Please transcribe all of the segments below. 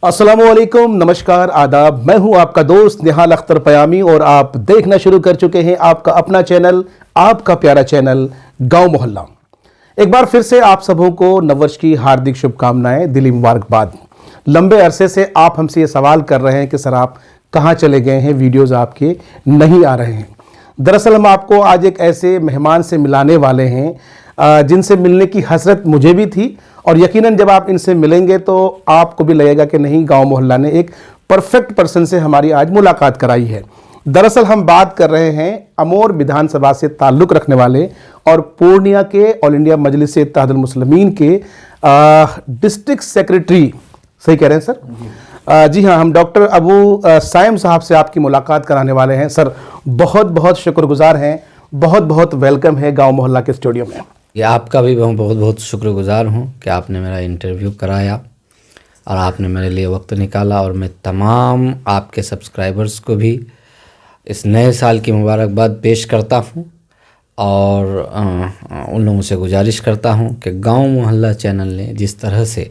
अस्सलामुअलैकुम, नमस्कार, आदाब। मैं हूं आपका दोस्त निहाल अख्तर पयामी और आप देखना शुरू कर चुके हैं आपका अपना चैनल, आपका प्यारा चैनल गांव मोहल्ला। एक बार फिर से आप सबों को नववर्ष की हार्दिक शुभकामनाएं, दिली मुबारकबाद। लंबे अरसे से आप हमसे ये सवाल कर रहे हैं कि सर आप कहाँ चले गए हैं, वीडियोज़ आपके नहीं आ रहे हैं। दरअसल हम आपको आज एक ऐसे मेहमान से मिलाने वाले हैं जिनसे मिलने की हसरत मुझे भी थी और यकीनन जब आप इनसे मिलेंगे तो आपको भी लगेगा कि नहीं, गांव मोहल्ला ने एक परफेक्ट पर्सन से हमारी आज मुलाकात कराई है। दरअसल हम बात कर रहे हैं अमोर विधानसभा से ताल्लुक़ रखने वाले और पूर्णिया के ऑल इंडिया मजलिस इत्तेहादुल मुस्लिमीन के डिस्ट्रिक्ट सेक्रेटरी, सही कह रहे हैं सर? जी हाँ, हम डॉक्टर अबू साइम साहब से आपकी मुलाकात कराने वाले हैं। सर बहुत बहुत शुक्रगुजार हैं, बहुत बहुत वेलकम है गांव मोहल्ला के स्टूडियो में। ये आपका भी मैं बहुत बहुत शुक्रगुजार हूँ कि आपने मेरा इंटरव्यू कराया और आपने मेरे लिए वक्त निकाला। और मैं तमाम आपके सब्सक्राइबर्स को भी इस नए साल की मुबारकबाद पेश करता हूँ और उन लोगों से गुजारिश करता हूँ कि गांव मोहल्ला चैनल ने जिस तरह से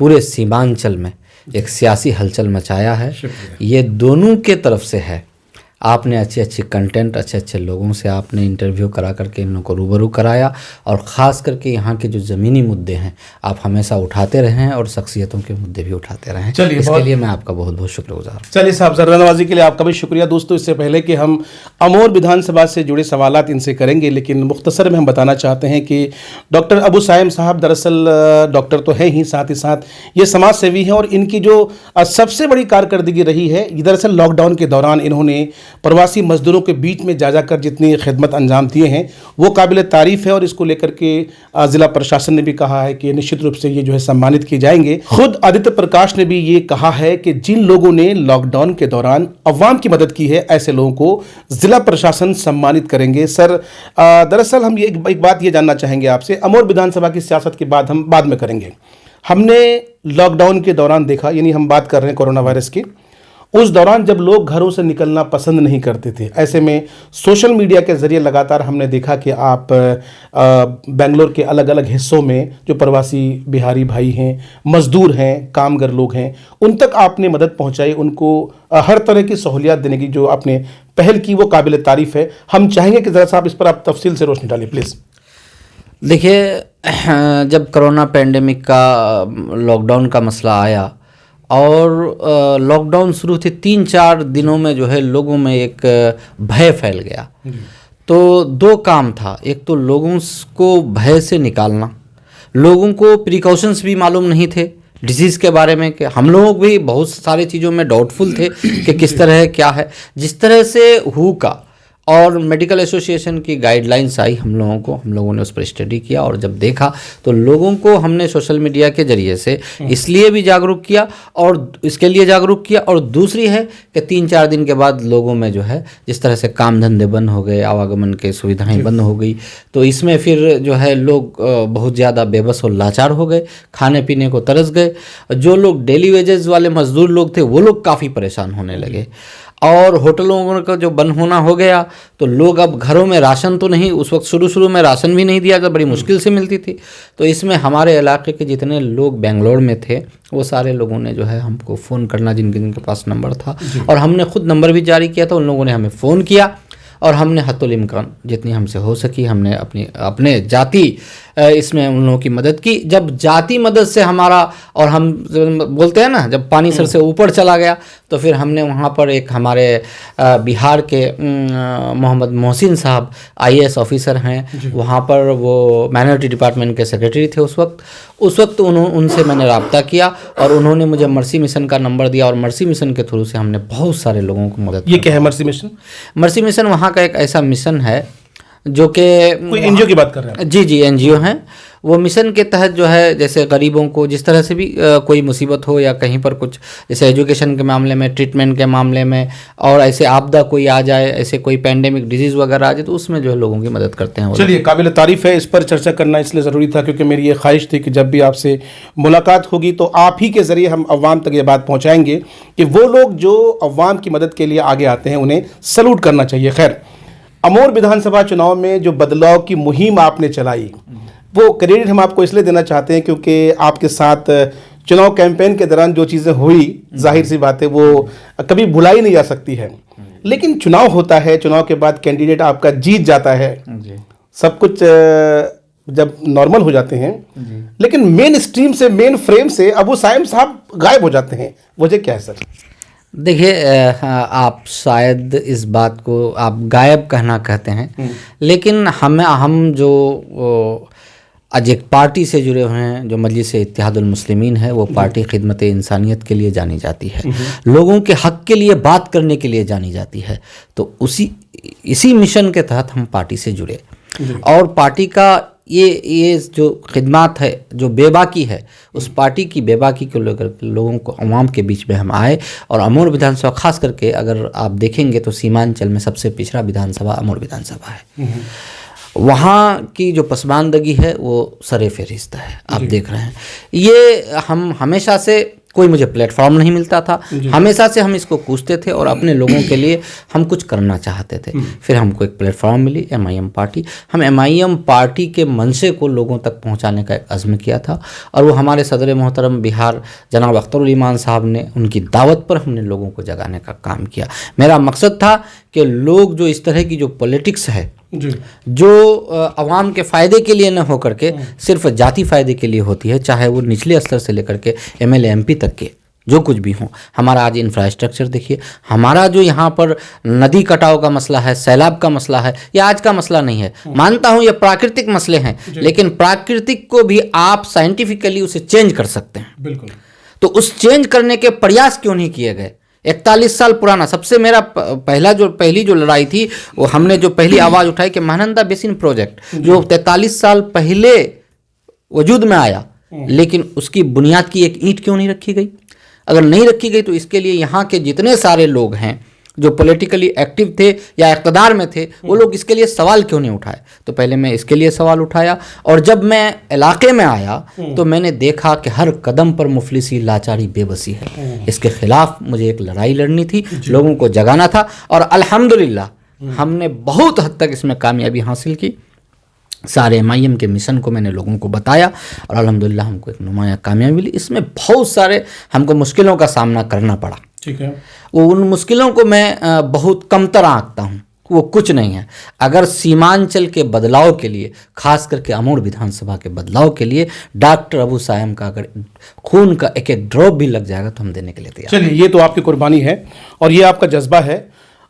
पूरे सीमांचल में एक सियासी हलचल मचाया है, ये दोनों के तरफ से है। आपने अच्छे अच्छे कंटेंट, अच्छे अच्छे लोगों से आपने इंटरव्यू करा करके इन लोगों को रूबरू कराया और ख़ास करके यहाँ के जो ज़मीनी मुद्दे हैं आप हमेशा उठाते रहे हैं और शख्सियतों के मुद्दे भी उठाते रहे हैं। चलिए, इसके लिए मैं आपका बहुत बहुत शुक्रगुजार हूँ। चलिए साहब, ज़रनवाजी के लिए आपका भी शुक्रिया। दोस्तों, इससे पहले कि हम अमोर विधानसभा से जुड़े सवालात इनसे करेंगे, लेकिन मुख्तसर में हम बताना चाहते हैं कि डॉक्टर अबू साइम साहब दरअसल डॉक्टर तो हैं ही साथ ये समाज सेवी हैं और इनकी जो सबसे बड़ी कारकर्दगी रही है, दरअसल लॉकडाउन के दौरान इन्होंने प्रवासी मजदूरों के बीच में जा जाकर जितनी खिदमत अंजाम दिए हैं वो काबिल तारीफ़ है और इसको लेकर के ज़िला प्रशासन ने भी कहा है कि निश्चित रूप से ये जो है सम्मानित किए जाएंगे। खुद आदित्य प्रकाश ने भी ये कहा है कि जिन लोगों ने लॉकडाउन के दौरान अवाम की मदद की है ऐसे लोगों को ज़िला प्रशासन सम्मानित करेंगे। सर दरअसल हम ये एक बात ये जानना चाहेंगे आपसे, अमोर विधानसभा की सियासत की बात हम बाद में करेंगे। हमने लॉकडाउन के दौरान देखा, यानी हम बात कर रहे हैं कोरोना वायरस की, उस दौरान जब लोग घरों से निकलना पसंद नहीं करते थे, ऐसे में सोशल मीडिया के ज़रिए लगातार हमने देखा कि आप बेंगलोर के अलग अलग हिस्सों में जो प्रवासी बिहारी भाई हैं, मज़दूर हैं, कामगर लोग हैं, उन तक आपने मदद पहुंचाई, उनको हर तरह की सहूलियत देने की जो आपने पहल की वो काबिल तारीफ़ है। हम चाहेंगे कि ज़रा साहब इस पर आप तफसील से रोशनी डालिए प्लीज़। देखिए, जब कोरोना पैंडेमिक का लॉकडाउन का मसला आया और लॉकडाउन शुरू थे 3-4 दिनों में जो है लोगों में एक भय फैल गया। तो दो काम था, एक तो लोगों को भय से निकालना, लोगों को प्रिकॉशंस भी मालूम नहीं थे डिजीज़ के बारे में, कि हम लोग भी बहुत सारी चीज़ों में डाउटफुल थे कि किस तरह है, क्या है। जिस तरह से हू का और मेडिकल एसोसिएशन की गाइडलाइंस आई हम लोगों ने उस पर स्टडी किया और जब देखा तो लोगों को हमने सोशल मीडिया के ज़रिए से इसलिए भी जागरूक किया और इसके लिए जागरूक किया। और दूसरी है कि 3-4 दिन के बाद लोगों में जो है जिस तरह से काम धंधे बंद हो गए, आवागमन के सुविधाएं बंद हो गई, तो इसमें फिर जो है लोग बहुत ज़्यादा बेबस और लाचार हो गए, खाने पीने को तरस गए। जो लोग डेली वेजेस वाले मजदूर लोग थे वो लोग काफ़ी परेशान होने लगे और होटलों का जो बंद होना हो गया तो लोग अब घरों में राशन तो नहीं, उस वक्त शुरू में राशन भी नहीं दिया, जब बड़ी मुश्किल से मिलती थी। तो इसमें हमारे इलाके के जितने लोग बेंगलोर में थे वो सारे लोगों ने जो है हमको फ़ोन करना, जिनके पास नंबर था, और हमने खुद नंबर भी जारी किया था, उन लोगों ने हमें फ़ोन किया और हमने हत्तुल इम्कान जितनी हमसे हो सकी हमने अपने जाति इसमें उन लोगों की मदद की। जब जाति मदद से हमारा, और हम बोलते हैं ना, जब पानी सर से ऊपर चला गया तो फिर हमने वहाँ पर एक हमारे बिहार के मोहम्मद मोहसिन साहब IAS ऑफिसर हैं, वहाँ पर वो माइनॉरिटी डिपार्टमेंट के सेक्रेटरी थे उस वक्त उनसे मैंने रब्ता किया और उन्होंने मुझे मर्सी मिशन का नंबर दिया और मर्सी मिशन के थ्रू से हमने बहुत सारे लोगों को मदद। ये क्या है मर्सी मिशन? मर्सी मिशन वहाँ का एक ऐसा मिशन है जो कि कोई NGO की बात कर रहे हैं? जी NGO हैं। वो मिशन के तहत जो है जैसे गरीबों को जिस तरह से भी कोई मुसीबत हो या कहीं पर कुछ, जैसे एजुकेशन के मामले में, ट्रीटमेंट के मामले में, और ऐसे आपदा कोई आ जाए, ऐसे कोई पैंडेमिक डिजीज़ वगैरह आ जाए तो उसमें जो है लोगों की मदद करते हैं। चलिए, काबिल तारीफ़ है। इस पर चर्चा करना इसलिए ज़रूरी था क्योंकि मेरी ये ख्वाहिश थी कि जब भी आपसे मुलाकात होगी तो आप ही के ज़रिए हम अवाम तक ये बात पहुँचाएँगे कि वो लोग जो अवाम की मदद के लिए आगे आते हैं उन्हें सलूट करना चाहिए। खैर, अमोर विधानसभा चुनाव में जो बदलाव की मुहिम आपने चलाई वो क्रेडिट हम आपको इसलिए देना चाहते हैं क्योंकि आपके साथ चुनाव कैंपेन के दौरान जो चीज़ें हुई, जाहिर सी बात है वो कभी भुलाई नहीं जा सकती है। लेकिन चुनाव होता है, चुनाव के बाद कैंडिडेट आपका जीत जाता है, सब कुछ जब नॉर्मल हो जाते हैं, लेकिन मेन स्ट्रीम से, मेन फ्रेम से अबू साइम साहब गायब हो जाते हैं। वजह क्या है सर? देखिए, आप शायद इस बात को आप गायब कहना कहते हैं, लेकिन हम जो आज एक पार्टी से जुड़े हुए हैं, जो मजलिस इत्तेहादुल मुस्लिमीन है, वो पार्टी खिदमत इंसानियत के लिए जानी जाती है, लोगों के हक के लिए बात करने के लिए जानी जाती है। तो इसी मिशन के तहत हम पार्टी से जुड़े, और पार्टी का ये जो खिदमत है, जो बेबाकी है, उस पार्टी की बेबाकी को लेकर लोगों को, अवाम के बीच में हम आए। और अमोर विधानसभा, खास करके अगर आप देखेंगे तो सीमांचल में सबसे पिछड़ा विधानसभा अमोर विधानसभा है। वहाँ की जो पसमानदगी है वो सरे फहरिस्त है, आप देख रहे हैं। ये हम हमेशा से, कोई मुझे प्लेटफॉर्म नहीं मिलता था, हमेशा से हम इसको कूदते थे और अपने लोगों के लिए हम कुछ करना चाहते थे। फिर हमको एक प्लेटफॉर्म मिली, MIM पार्टी। हम MIM पार्टी के मंशे को लोगों तक पहुंचाने का एक अज़्म किया था, और वो हमारे सदर मोहतरम बिहार जनाब अख्तरुल इमान साहब ने, उनकी दावत पर हमने लोगों को जगाने का काम किया। मेरा मकसद था कि लोग जो इस तरह की जो पॉलिटिक्स है, जो अवाम के फ़ायदे के लिए न हो करके सिर्फ जाति फ़ायदे के लिए होती है, चाहे वो निचले स्तर से लेकर के MLA MP तक के जो कुछ भी हों। हमारा आज इंफ्रास्ट्रक्चर देखिए, हमारा जो यहाँ पर नदी कटाव का मसला है, सैलाब का मसला है, ये आज का मसला नहीं है। मानता हूँ ये प्राकृतिक मसले हैं, लेकिन प्राकृतिक को भी आप साइंटिफिकली उसे चेंज कर सकते हैं। बिल्कुल। तो उस चेंज करने के प्रयास क्यों नहीं किए गए? 41 साल पुराना, सबसे मेरा पहली जो लड़ाई थी, वो हमने जो पहली आवाज़ उठाई कि महानंदा बेसिन प्रोजेक्ट जो 43 साल पहले वजूद में आया, लेकिन उसकी बुनियाद की एक ईंट क्यों नहीं रखी गई? अगर नहीं रखी गई तो इसके लिए यहाँ के जितने सारे लोग हैं जो पॉलिटिकली एक्टिव थे या इक़्तिदार में थे, वो लोग इसके लिए सवाल क्यों नहीं उठाए? तो पहले मैं इसके लिए सवाल उठाया, और जब मैं इलाके में आया तो मैंने देखा कि हर कदम पर मुफलिसी, लाचारी, बेबसी है। इसके खिलाफ मुझे एक लड़ाई लड़नी थी, लोगों को जगाना था, और अल्हम्दुलिल्लाह हमने बहुत हद तक इसमें कामयाबी हासिल की। सारे MIM के मिशन को मैंने लोगों को बताया, और अल्हम्दुलिल्लाह हमको एक नुमाया कामयाबी मिली। इसमें बहुत सारे हमको मुश्किलों का सामना करना पड़ा, ठीक है। वो उन मुश्किलों को मैं बहुत कमतर आंकता हूँ, वो कुछ नहीं है। अगर सीमांचल के बदलाव के लिए, खास करके अमोर विधानसभा के बदलाव के लिए, डॉक्टर अबू सायम का अगर खून का एक एक ड्रॉप भी लग जाएगा तो हम देने के लिए तैयार। चलिए, ये तो आपकी कुर्बानी है और ये आपका जज्बा है।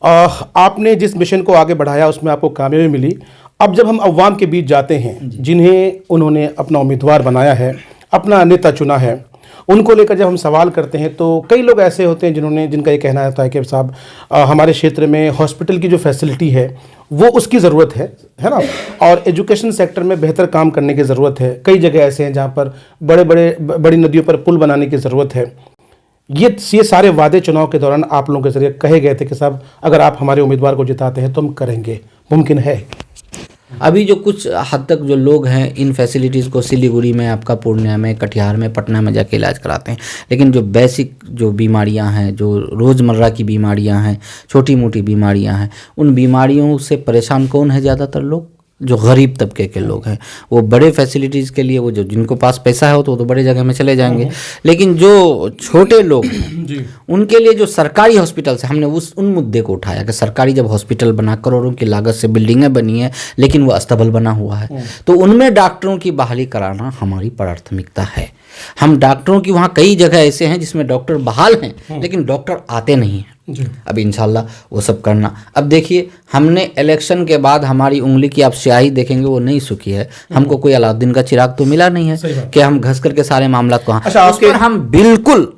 आपने जिस मिशन को आगे बढ़ाया उसमें आपको कामयाबी मिली। अब जब हम अवाम के बीच जाते हैं, जिन्हें उन्होंने अपना उम्मीदवार बनाया है, अपना नेता चुना है, उनको लेकर जब हम सवाल करते हैं तो कई लोग ऐसे होते हैं जिनका ये कहना होता है कि साहब हमारे क्षेत्र में हॉस्पिटल की जो फैसिलिटी है वो उसकी ज़रूरत है ना, और एजुकेशन सेक्टर में बेहतर काम करने की ज़रूरत है। कई जगह ऐसे हैं जहाँ पर बड़ी नदियों पर पुल बनाने की ज़रूरत है। ये सारे वादे चुनाव के दौरान आप लोगों के जरिए कहे गए थे कि साहब अगर आप हमारे उम्मीदवार को जिताते हैं तो हम करेंगे। मुमकिन है? अभी जो कुछ हद तक जो लोग हैं इन फैसिलिटीज़ को सिलीगुड़ी में, आपका पूर्णिया में, कटिहार में, पटना में जाके इलाज कराते हैं, लेकिन जो बेसिक जो बीमारियां हैं, जो रोज़मर्रा की बीमारियां हैं, छोटी मोटी बीमारियां हैं, उन बीमारियों से परेशान कौन है? ज़्यादातर लोग जो गरीब तबके के लोग हैं। वो बड़े फैसिलिटीज़ के लिए, वो जो जिनको पास पैसा है वो तो बड़े जगह में चले जाएंगे, लेकिन जो छोटे लोग हैं उनके लिए जो सरकारी हॉस्पिटल से, हमने उन मुद्दे को उठाया कि सरकारी जब हॉस्पिटल बना, करोड़ों की लागत से बिल्डिंगें बनी हैं, लेकिन वो अस्तबल बना हुआ है, तो उनमें डॉक्टरों की बहाली कराना हमारी प्राथमिकता है। हम डॉक्टरों की, वहाँ कई जगह ऐसे हैं जिसमें डॉक्टर बहाल हैं लेकिन डॉक्टर आते नहीं हैं। अब इंशाल्लाह वो सब करना। अब देखिए, हमने इलेक्शन के बाद हमारी उंगली की आप स्याही देखेंगे वो नहीं सूखी है। हमको कोई अलाउद्दीन का चिराग तो मिला नहीं है कि हम घस करके सारे मामला को, अच्छा, उस पर हम बिल्कुल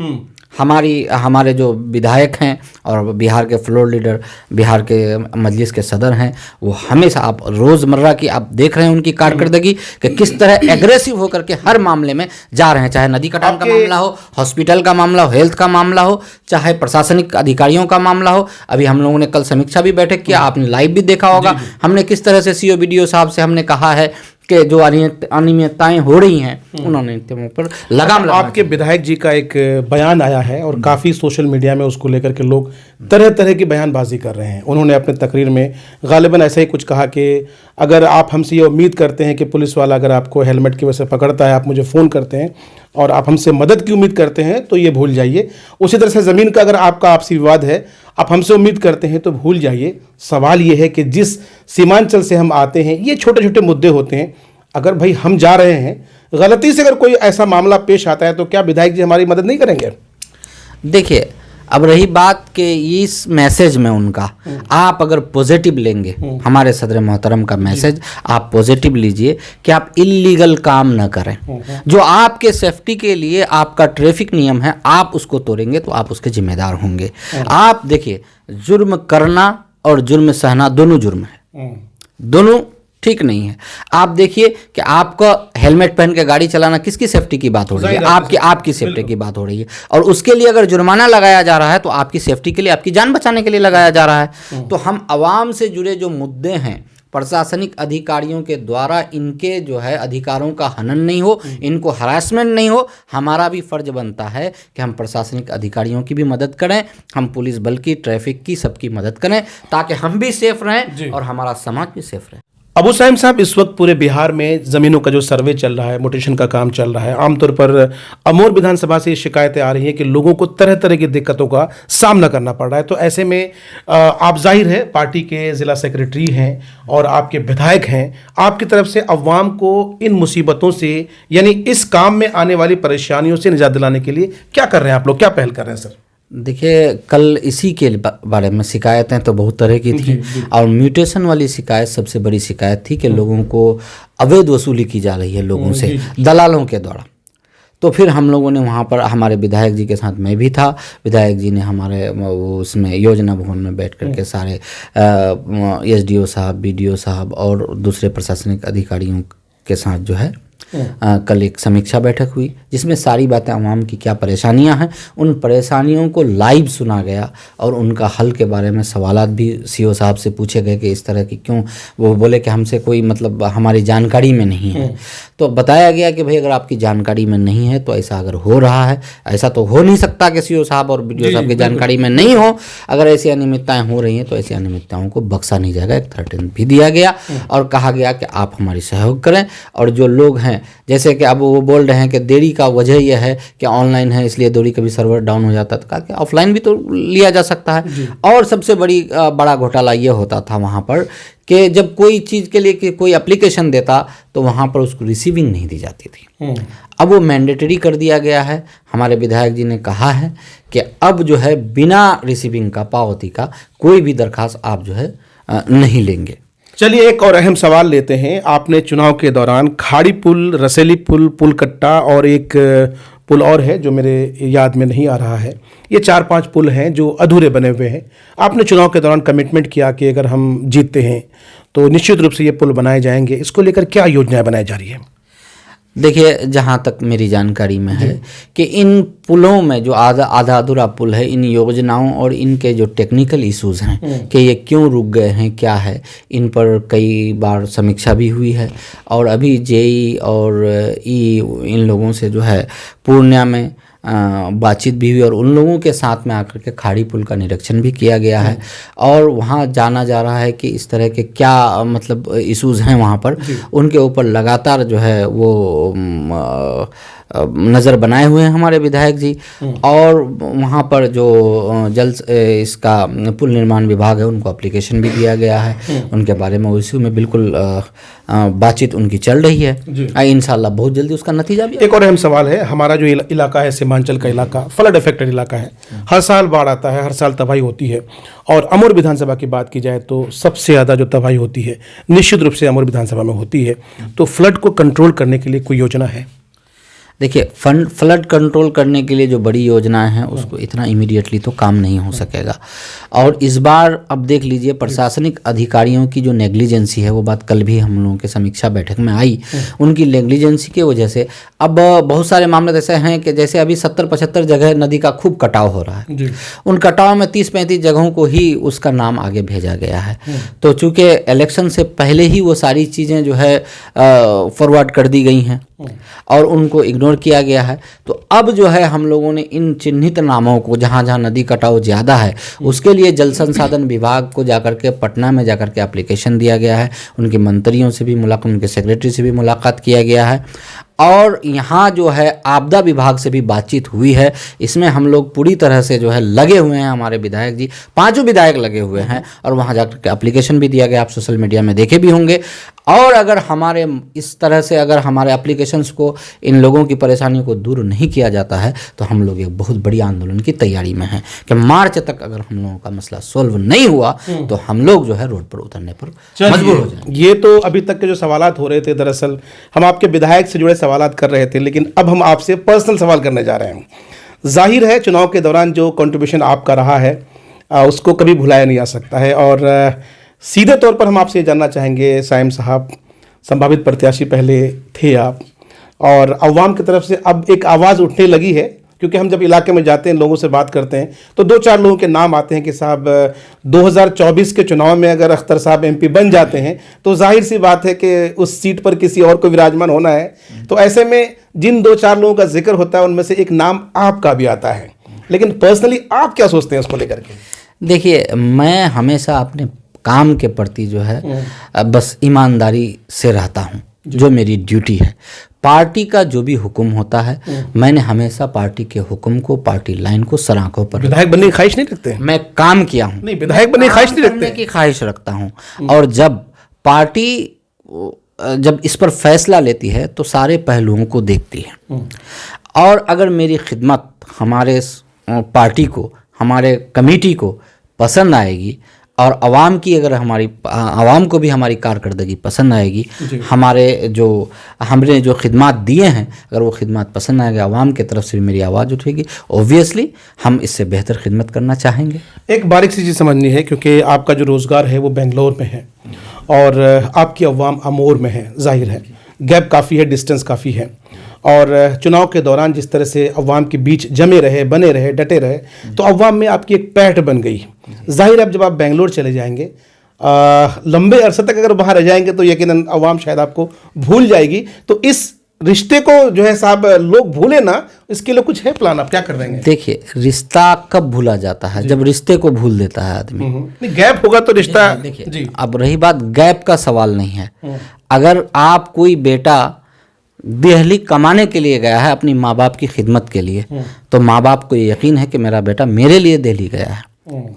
हमारे जो विधायक हैं और बिहार के फ्लोर लीडर, बिहार के मजलिस के सदर हैं, वो हमेशा, आप रोज़मर्रा की आप देख रहे हैं उनकी कारकर्दगी कि किस तरह एग्रेसिव होकर के हर मामले में जा रहे हैं, चाहे नदी कटान का मामला हो, हॉस्पिटल का मामला हो, हेल्थ का मामला हो, चाहे प्रशासनिक अधिकारियों का मामला हो। अभी हम लोगों ने कल समीक्षा भी बैठक किया, आपने लाइव भी देखा होगा। हमने किस तरह से CO BDO साहब से हमने कहा है कि जो अनियमितताएं हो रही हैं उन्होंने पर लगाम लगा। आपके विधायक जी का एक बयान आया है और काफ़ी सोशल मीडिया में उसको लेकर के लोग तरह तरह की बयानबाजी कर रहे हैं। उन्होंने अपने तकरीर में गालिबन ऐसा ही कुछ कहा कि अगर आप हमसे ये उम्मीद करते हैं कि पुलिस वाला अगर आपको हेलमेट की वजह से पकड़ता है, आप मुझे फ़ोन करते हैं और आप हमसे मदद की उम्मीद करते हैं तो ये भूल जाइए। उसी तरह से ज़मीन का अगर आपका आपसी विवाद है, आप हमसे उम्मीद करते हैं तो भूल जाइए। सवाल ये है कि जिस सीमांचल से हम आते हैं, ये छोटे छोटे मुद्दे होते हैं। अगर भाई हम जा रहे हैं, गलती से अगर कोई ऐसा मामला पेश आता है तो क्या विधायक जी हमारी मदद नहीं करेंगे? देखिए, अब रही बात कि इस मैसेज में उनका आप अगर पॉजिटिव लेंगे, हमारे सदर मोहतरम का मैसेज आप पॉजिटिव लीजिए कि आप इल्लीगल काम न करें। जो आपके सेफ्टी के लिए आपका ट्रैफिक नियम है, आप उसको तोड़ेंगे तो आप उसके जिम्मेदार होंगे। आप देखिए, जुर्म करना और जुर्म सहना दोनों जुर्म है, दोनों ठीक नहीं है। आप देखिए कि आपका हेलमेट पहन के गाड़ी चलाना किसकी सेफ्टी की बात हो रही है? आपकी सेफ्टी की बात हो रही है। और उसके लिए अगर जुर्माना लगाया जा रहा है तो आपकी सेफ्टी के लिए, आपकी जान बचाने के लिए लगाया जा रहा है। तो हम आवाम से जुड़े जो मुद्दे हैं, प्रशासनिक अधिकारियों के द्वारा इनके जो है अधिकारों का हनन नहीं हो, इनको हरासमेंट नहीं हो, हमारा भी फर्ज बनता है कि हम प्रशासनिक अधिकारियों की भी मदद करें, हम पुलिस बल की, ट्रैफिक की, सबकी मदद करें, ताकि हम भी सेफ रहें और हमारा समाज भी सेफ रहे। अबू साइम साहब, इस वक्त पूरे बिहार में ज़मीनों का जो सर्वे चल रहा है, म्यूटेशन का काम चल रहा है, आमतौर पर अमोर विधानसभा से ये शिकायतें आ रही हैं कि लोगों को तरह तरह की दिक्कतों का सामना करना पड़ रहा है। तो ऐसे में आप जाहिर है पार्टी के ज़िला सेक्रेटरी हैं और आपके विधायक हैं, आपकी तरफ से अवाम को इन मुसीबतों से, यानी इस काम में आने वाली परेशानियों से निजात दिलाने के लिए क्या कर रहे हैं आप लोग, क्या पहल कर रहे हैं सर? देखिए, कल इसी के बारे में शिकायतें तो बहुत तरह की थी और म्यूटेशन वाली शिकायत सबसे बड़ी शिकायत थी कि लोगों को अवैध वसूली की जा रही है लोगों से, दलालों के द्वारा। तो फिर हम लोगों ने वहाँ पर, हमारे विधायक जी के साथ मैं भी था, विधायक जी ने हमारे उसमें योजना भवन में बैठ करके सारे एसडीओ साहब, बीडीओ साहब और दूसरे प्रशासनिक अधिकारियों के साथ जो है कल एक समीक्षा बैठक हुई, जिसमें सारी बातें आवाम की क्या परेशानियां हैं, उन परेशानियों को लाइव सुना गया और उनका हल के बारे में सवालात भी सीओ साहब से पूछे गए कि इस तरह की क्यों। वो बोले कि हमसे कोई मतलब हमारी जानकारी में नहीं है। तो बताया गया कि भाई अगर आपकी जानकारी में नहीं है तो ऐसा अगर हो रहा है, ऐसा तो हो नहीं सकता कि सीओ साहब और बीडीओ साहब की जानकारी में नहीं हो। अगर ऐसी अनियमितताएं हो रही हैं तो ऐसी अनियमितताओं को बख्शा नहीं जाएगा। एक 13 भी दिया गया और कहा गया कि आप हमारी सहयोग करें। और जो लोग हैं, जैसे कि अब वो बोल रहे हैं कि देरी का वजह यह है कि ऑनलाइन है इसलिए देरी, कभी सर्वर डाउन हो जाता, तो कहा कि ऑफलाइन भी तो लिया जा सकता है। और सबसे बड़ा घोटाला ये होता था वहाँ पर कि जब कोई चीज़ के लिए कि कोई एप्लीकेशन देता तो वहाँ पर उसको रिसीविंग नहीं दी जाती थी। अब वो मैंडेटरी कर दिया गया है। हमारे विधायक जी ने कहा है कि अब जो है बिना रिसीविंग का, पावती का कोई भी दरखास्त आप जो है नहीं लेंगे। चलिए, एक और अहम सवाल लेते हैं। आपने चुनाव के दौरान खाड़ी पुल, रसेली पुल, पुल कट्टा और एक पुल और है जो मेरे याद में नहीं आ रहा है, ये 4-5 पुल हैं जो अधूरे बने हुए हैं। आपने चुनाव के दौरान कमिटमेंट किया कि अगर हम जीतते हैं तो निश्चित रूप से ये पुल बनाए जाएंगे। इसको लेकर क्या योजनाएं बनाई जा रही है? देखिए, जहाँ तक मेरी जानकारी में है कि इन पुलों में जो आधा अधूरा पुल है, इन योजनाओं और इनके जो टेक्निकल इश्यूज़ हैं कि ये क्यों रुक गए हैं, क्या है, इन पर कई बार समीक्षा भी हुई है। और अभी जेई और इन लोगों से जो है पूर्णिया में बातचीत भी हुई और उन लोगों के साथ में आकर के खाड़ी पुल का निरीक्षण भी किया गया है। और वहाँ जाना जा रहा है कि इस तरह के क्या मतलब इश्यूज़ हैं वहाँ पर, उनके ऊपर लगातार जो है वो नज़र बनाए हुए हैं हमारे विधायक जी। और वहाँ पर जो इसका पुल निर्माण विभाग है उनको एप्लीकेशन भी दिया गया है, उनके बारे में इश्यू में बिल्कुल बातचीत उनकी चल रही है। इंशाल्लाह बहुत जल्दी उसका नतीजा भी। एक और अहम सवाल है, हमारा जो इलाका है, सीमांचल का इलाका, फ्लड अफेक्टेड इलाका है, हर साल बाढ़ आता है, हर साल तबाही होती है। और अमोर विधानसभा की बात की जाए तो सबसे ज़्यादा जो तबाही होती है निश्चित रूप से अमोर विधानसभा में होती है। तो फ्लड को कंट्रोल करने के लिए कोई योजना है? देखिए, फ्लड कंट्रोल करने के लिए जो बड़ी योजनाएं हैं उसको इतना इमीडिएटली तो काम नहीं हो सकेगा। और इस बार अब देख लीजिए, प्रशासनिक अधिकारियों की जो नेग्लिजेंसी है, वो बात कल भी हम लोगों के समीक्षा बैठक में आई। उनकी नेग्लिजेंसी की वजह से अब बहुत सारे मामले ऐसे हैं कि जैसे अभी 70-75 जगह नदी का खूब कटाव हो रहा है। उन कटाव में 30-35 जगहों को ही उसका नाम आगे भेजा गया है। तो चूँकि इलेक्शन से पहले ही वो सारी चीज़ें जो है फॉरवर्ड कर दी गई हैं और उनको इग्नोर किया गया है। तो अब जो है हम लोगों ने इन चिन्हित नामों को, जहाँ जहाँ नदी कटाव ज़्यादा है, उसके लिए जल संसाधन विभाग को जाकर के पटना में जाकर के एप्लीकेशन दिया गया है। उनके मंत्रियों से भी मुलाकात, उनके सेक्रेटरी से भी मुलाकात किया गया है। और यहाँ जो है आपदा विभाग से भी बातचीत हुई है। इसमें हम लोग पूरी तरह से जो है लगे हुए हैं, हमारे विधायक जी, 5 विधायक लगे हुए हैं, और वहाँ जाकर के एप्लीकेशन भी दिया गया, आप सोशल मीडिया में देखे भी होंगे। और अगर हमारे इस तरह से अगर हमारे एप्लीकेशंस को, इन लोगों की परेशानियों को दूर नहीं किया जाता है तो हम लोग एक बहुत बड़ी आंदोलन की तैयारी में हैं कि मार्च तक अगर हम लोगों का मसला सोल्व नहीं हुआ तो हम लोग जो है रोड पर उतरने पर मजबूर हो जाएंगे। ये तो अभी तक के जो सवालात हो रहे थे, दरअसल हम आपके विधायक से जुड़े सवालात कर रहे थे, लेकिन अब हम आपसे पर्सनल सवाल करने जा रहे हैं। जाहिर है चुनाव के दौरान जो कंट्रीब्यूशन आपका रहा है उसको कभी भुलाया नहीं जा सकता है, और सीधे तौर पर हम आपसे जानना चाहेंगे, साइम साहब संभावित प्रत्याशी पहले थे आप, और अवाम की तरफ से अब एक आवाज़ उठने लगी है, क्योंकि हम जब इलाके में जाते हैं, लोगों से बात करते हैं, तो 2-4 लोगों के नाम आते हैं कि साहब 2024 के चुनाव में अगर अख्तर साहब MP बन जाते हैं तो जाहिर सी बात है कि उस सीट पर किसी और को विराजमान होना है। तो ऐसे में जिन 2-4 लोगों का जिक्र होता है उनमें से एक नाम आपका भी आता है, लेकिन पर्सनली आप क्या सोचते हैं उसको लेकर के? देखिए, मैं हमेशा अपने काम के प्रति जो है बस ईमानदारी से रहता हूँ, जो मेरी ड्यूटी है। पार्टी का जो भी हुक्म होता है, मैंने हमेशा पार्टी के हुक्म को, पार्टी लाइन को सर आंखों पर, विधायक बनने की ख्वाहिश नहीं रखते? मैं काम किया हूँ। नहीं, विधायक बनने की ख्वाहिश नहीं रखते? की ख्वाहिश रखता हूँ, और जब पार्टी जब इस पर फैसला लेती है तो सारे पहलुओं को देखती है, और अगर मेरी खिदमत हमारे पार्टी को, हमारे कमेटी को पसंद आएगी, और आवाम की अगर आवाम को भी हमारी कारकर्दगी पसंद आएगी, हमने जो खिदमत दिए हैं, अगर वो खिदमत पसंद आएगी, आवाम की तरफ से मेरी आवाज़ उठेगी, ऑब्वियसली हम इससे बेहतर खिदमत करना चाहेंगे। एक बारीक सी चीज़ समझनी है, क्योंकि आपका जो रोज़गार है वो बेंगलोर में है और आपकी अवाम अमोर में है, जाहिर है गैप काफ़ी है, डिस्टेंस काफ़ी है, और चुनाव के दौरान जिस तरह से अवाम के बीच जमे रहे, बने रहे, डटे रहे, तो अवाम में आपकी एक पैठ बन गई। जाहिर है अब जब आप बेंगलोर चले जाएंगे, लंबे अरसे तक अगर वहाँ रह जाएंगे तो यकीनन अवाम शायद आपको भूल जाएगी। तो इस रिश्ते को जो है साहब लोग भूले ना, इसके लिए कुछ है प्लान, आप क्या कर देंगे? देखिए, रिश्ता कब भूला जाता है? जब रिश्ते को भूल देता है आदमी। नहीं, गैप होगा तो रिश्ता। देखिए, अब रही बात, गैप का सवाल नहीं है। अगर आप कोई बेटा दिल्ली कमाने के लिए गया है अपनी माँ बाप की खिदमत के लिए, तो माँ बाप को ये यकीन है कि मेरा बेटा मेरे लिए दिल्ली गया है,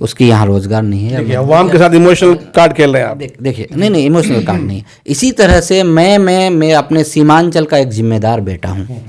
उसकी यहाँ रोजगार नहीं है। अवाम के साथ इमोशनल कार्ड खेल रहे हैं आप। देखिए, नहीं इमोशनल कार्ड नहीं है। इसी तरह से मैं अपने सीमांचल का एक जिम्मेदार बेटा हूँ।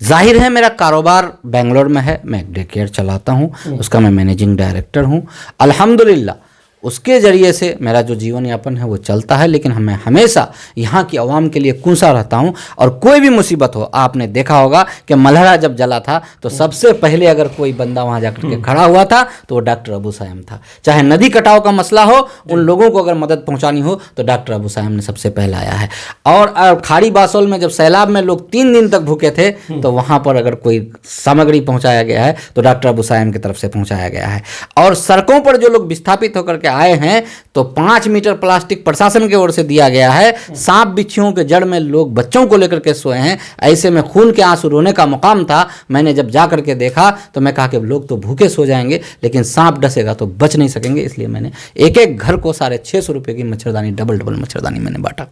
जाहिर है मेरा कारोबार बेंगलोर में है, मैं एक डे केयर चलाता हूँ, उसका मैं मैनेजिंग डायरेक्टर हूँ। अल्हम्दुलिल्लाह उसके ज़रिए से मेरा जो जीवन यापन है वो चलता है, लेकिन मैं हमेशा यहाँ की आवाम के लिए कूंसा रहता हूँ। और कोई भी मुसीबत हो, आपने देखा होगा कि मलहरा जब जला था तो सबसे पहले अगर कोई बंदा वहाँ जाकर के खड़ा हुआ था तो वो डॉक्टर अबू सायम था। चाहे नदी कटाव का मसला हो, उन लोगों को अगर मदद पहुँचानी हो तो डॉक्टर अबू सायम ने सबसे पहले आया है। और खाड़ी बासोल में जब सैलाब में लोग 3 दिन तक भूखे थे, तो वहाँ पर अगर कोई सामग्री पहुँचाया गया है तो डॉक्टर अबू सायम की तरफ से पहुँचाया गया है। और सड़कों पर जो लोग विस्थापित होकर के आए हैं तो 5 मीटर प्लास्टिक प्रशासन की ओर से दिया गया है। सांप बिच्छुओं के जड़ में लोग बच्चों को लेकर के सोए हैं, ऐसे में खून के आंसू रोने का मुकाम था। मैंने जब जा करके देखा तो मैं कहा कि लोग तो भूखे सो जाएंगे लेकिन सांप डसेगा तो बच नहीं सकेंगे, इसलिए मैंने एक घर को 650 रुपये की मच्छरदानी, डबल मच्छरदानी मैंने बांटा।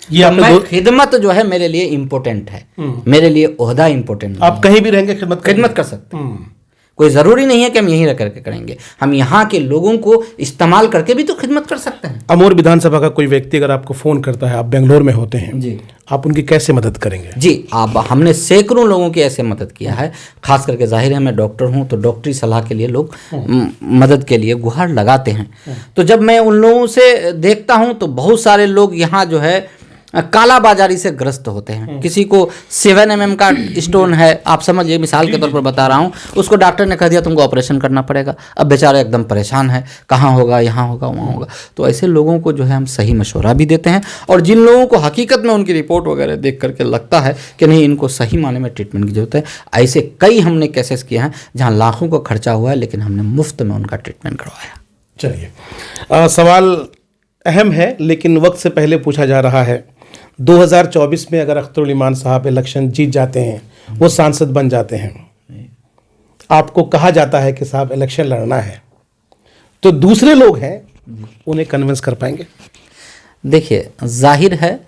ये खिदमत जो है मेरे लिए इम्पोर्टेंट है, मेरे लिए ओहदा इम्पोर्टेंट। आप कहीं भी रहेंगे खिदमत कर सकते हैं। कोई ज़रूरी नहीं है कि हम यहीं रह करके करेंगे, हम यहाँ के लोगों को इस्तेमाल करके भी तो खिदमत कर सकते हैं। अमोर विधानसभा का कोई व्यक्ति अगर आपको फ़ोन करता है, आप बेंगलोर में होते हैं जी, आप उनकी कैसे मदद करेंगे? जी, हमने सैकड़ों लोगों की ऐसे मदद किया है। खास करके जाहिर है मैं डॉक्टर हूँ तो डॉक्टरी सलाह के लिए लोग मदद के लिए गुहार लगाते हैं। तो जब मैं उन लोगों से देखता हूँ तो बहुत सारे लोग यहाँ जो है काला बाजारी से ग्रस्त होते हैं। किसी को 7 mm का स्टोन है, आप समझिए मिसाल के तौर पर बता रहा हूँ, उसको डॉक्टर ने कह दिया तुमको ऑपरेशन करना पड़ेगा। अब बेचारा एकदम परेशान है, कहाँ होगा, यहाँ होगा, वहाँ होगा। तो ऐसे लोगों को जो है हम सही मशवरा भी देते हैं, और जिन लोगों को हकीकत में उनकी रिपोर्ट वगैरह देख करके लगता है कि नहीं इनको सही माने में ट्रीटमेंट की जरूरत है, ऐसे कई हमने केसेस किए हैं जहाँ लाखों का खर्चा हुआ है लेकिन हमने मुफ्त में उनका ट्रीटमेंट करवाया। चलिए, सवाल अहम है लेकिन वक्त से पहले पूछा जा रहा है। 2024 में अगर अख्तरुल ईमान साहब इलेक्शन जीत जाते हैं, वो सांसद बन जाते हैं, आपको कहा जाता है कि साहब इलेक्शन लड़ना है, तो दूसरे लोग हैं उन्हें कन्विंस कर पाएंगे? देखिए, जाहिर है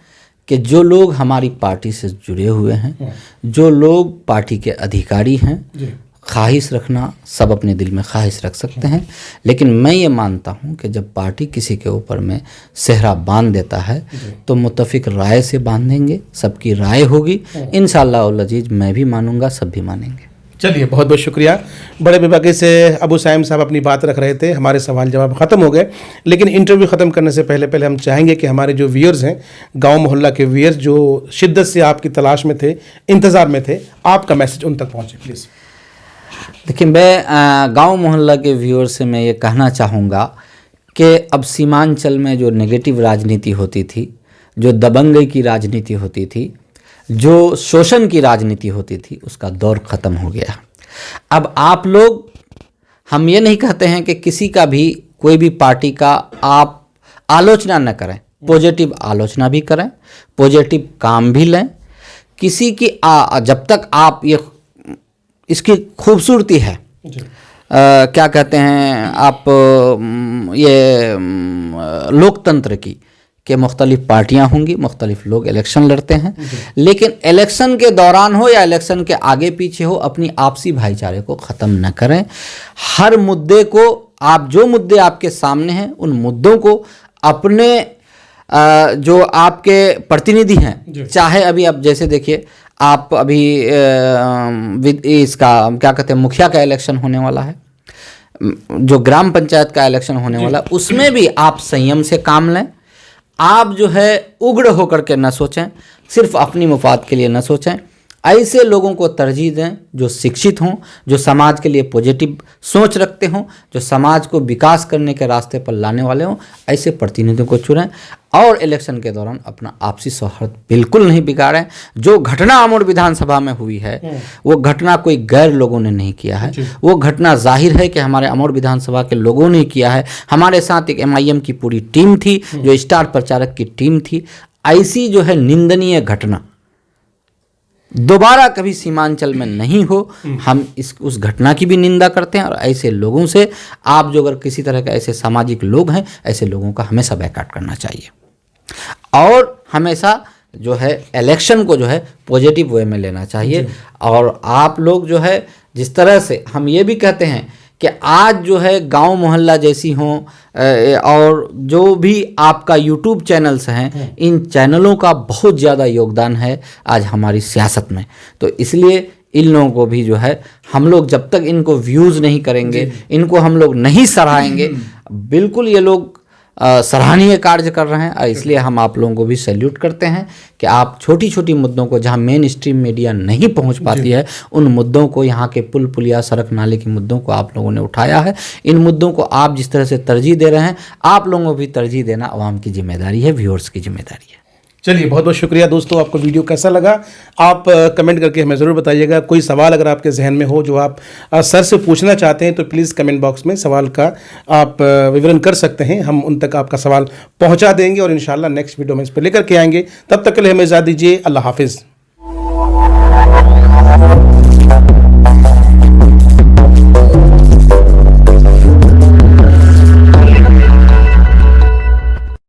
कि जो लोग हमारी पार्टी से जुड़े हुए हैं, जो लोग पार्टी के अधिकारी हैं, ख्वाहिश रखना, सब अपने दिल में ख्वाहिश रख सकते हैं, लेकिन मैं ये मानता हूँ कि जब पार्टी किसी के ऊपर में सेहरा बांध देता है तो मुत्तफिक राय से बांधेंगे, सबकी राय होगी, इंशाअल्लाह उल अजीज मैं भी मानूंगा, सब भी मानेंगे। चलिए, बहुत बहुत शुक्रिया। बड़े बेबाकी से अबू साइम साहब अपनी बात रख रहे थे, हमारे सवाल जवाब ख़त्म हो गए, लेकिन इंटरव्यू ख़त्म करने से पहले हम चाहेंगे कि हमारे जो व्यूअर्स हैं, गांव मोहल्ला के व्यूअर्स जो शिद्दत से आपकी तलाश में थे, इंतज़ार में थे, आपका मैसेज उन तक पहुँचे प्लीज़। देखिए, मैं गांव मोहल्ला के व्यूअर्स से मैं ये कहना चाहूँगा कि अब सीमांचल में जो नेगेटिव राजनीति होती थी, जो दबंगई की राजनीति होती थी, जो शोषण की राजनीति होती थी, उसका दौर ख़त्म हो गया। अब आप लोग, हम ये नहीं कहते हैं कि किसी का भी, कोई भी पार्टी का आप आलोचना न करें, पॉजिटिव आलोचना भी करें, पॉजिटिव काम भी लें। किसी की जब तक आप ये, इसकी खूबसूरती है, क्या कहते हैं आप, ये लोकतंत्र की, कि मुख्तलिफ पार्टियां होंगी, मुख्तलिफ लोग इलेक्शन लड़ते हैं, लेकिन इलेक्शन के दौरान हो या इलेक्शन के आगे पीछे हो, अपनी आपसी भाईचारे को ख़त्म न करें। हर मुद्दे को, आप जो मुद्दे आपके सामने हैं, उन मुद्दों को अपने जो आपके प्रतिनिधि हैं, चाहे अभी आप जैसे देखिए, आप अभी इसका क्या कहते हैं, मुखिया का इलेक्शन होने वाला है, जो ग्राम पंचायत का इलेक्शन होने वाला है, उसमें भी आप संयम से काम लें। आप जो है उग्र होकर के न सोचें, सिर्फ अपनी मुफाद के लिए न सोचें। ऐसे लोगों को तरजीह दें जो शिक्षित हों, जो समाज के लिए पॉजिटिव सोच रखते हों, जो समाज को विकास करने के रास्ते पर लाने वाले हों, ऐसे प्रतिनिधियों को चुनें। और इलेक्शन के दौरान अपना आपसी सौहार्द बिल्कुल नहीं बिगाड़ें। जो घटना अमोर विधानसभा में हुई है, वो घटना कोई गैर लोगों ने नहीं किया है, वो घटना जाहिर है कि हमारे अमोर विधानसभा के लोगों ने किया है। हमारे साथ एक MIM की पूरी टीम थी, जो स्टार प्रचारक की टीम थी। ऐसी जो है निंदनीय घटना दोबारा कभी सीमांचल में नहीं हो, हम उस घटना की भी निंदा करते हैं। और ऐसे लोगों से, आप जो अगर किसी तरह के ऐसे सामाजिक लोग हैं, ऐसे लोगों का हमेशा बैकआउट करना चाहिए। और हमेशा जो है इलेक्शन को जो है पॉजिटिव वे में लेना चाहिए। और आप लोग जो है, जिस तरह से हम ये भी कहते हैं कि आज जो है गांव मोहल्ला जैसी हों, और जो भी आपका YouTube चैनल्स हैं, इन चैनलों का बहुत ज़्यादा योगदान है आज हमारी सियासत में। तो इसलिए इन लोगों को भी जो है, हम लोग जब तक इनको व्यूज़ नहीं करेंगे, इनको हम लोग नहीं सराहेंगे, बिल्कुल ये लोग सराहनीय कार्य कर रहे हैं। और इसलिए हम आप लोगों को भी सैल्यूट करते हैं कि आप छोटी छोटी मुद्दों को, जहां मेन स्ट्रीम मीडिया नहीं पहुंच पाती है, उन मुद्दों को, यहाँ के पुल पुलिया, सड़क नाले के मुद्दों को आप लोगों ने उठाया है। इन मुद्दों को आप जिस तरह से तरजीह दे रहे हैं, आप लोगों को भी तरजीह देना अवाम की जिम्मेदारी है, व्यूअर्स की जिम्मेदारी है। चलिए, बहुत बहुत शुक्रिया दोस्तों। आपको वीडियो कैसा लगा, आप कमेंट करके हमें ज़रूर बताइएगा। कोई सवाल अगर आपके जहन में हो जो आप सर से पूछना चाहते हैं, तो प्लीज़ कमेंट बॉक्स में सवाल का आप विवरण कर सकते हैं। हम उन तक आपका सवाल पहुंचा देंगे और इंशाल्लाह नेक्स्ट वीडियो में इस पर लेकर के आएंगे। तब तक के लिए हमें इजाज़त दीजिए। अल्लाह हाफिज़।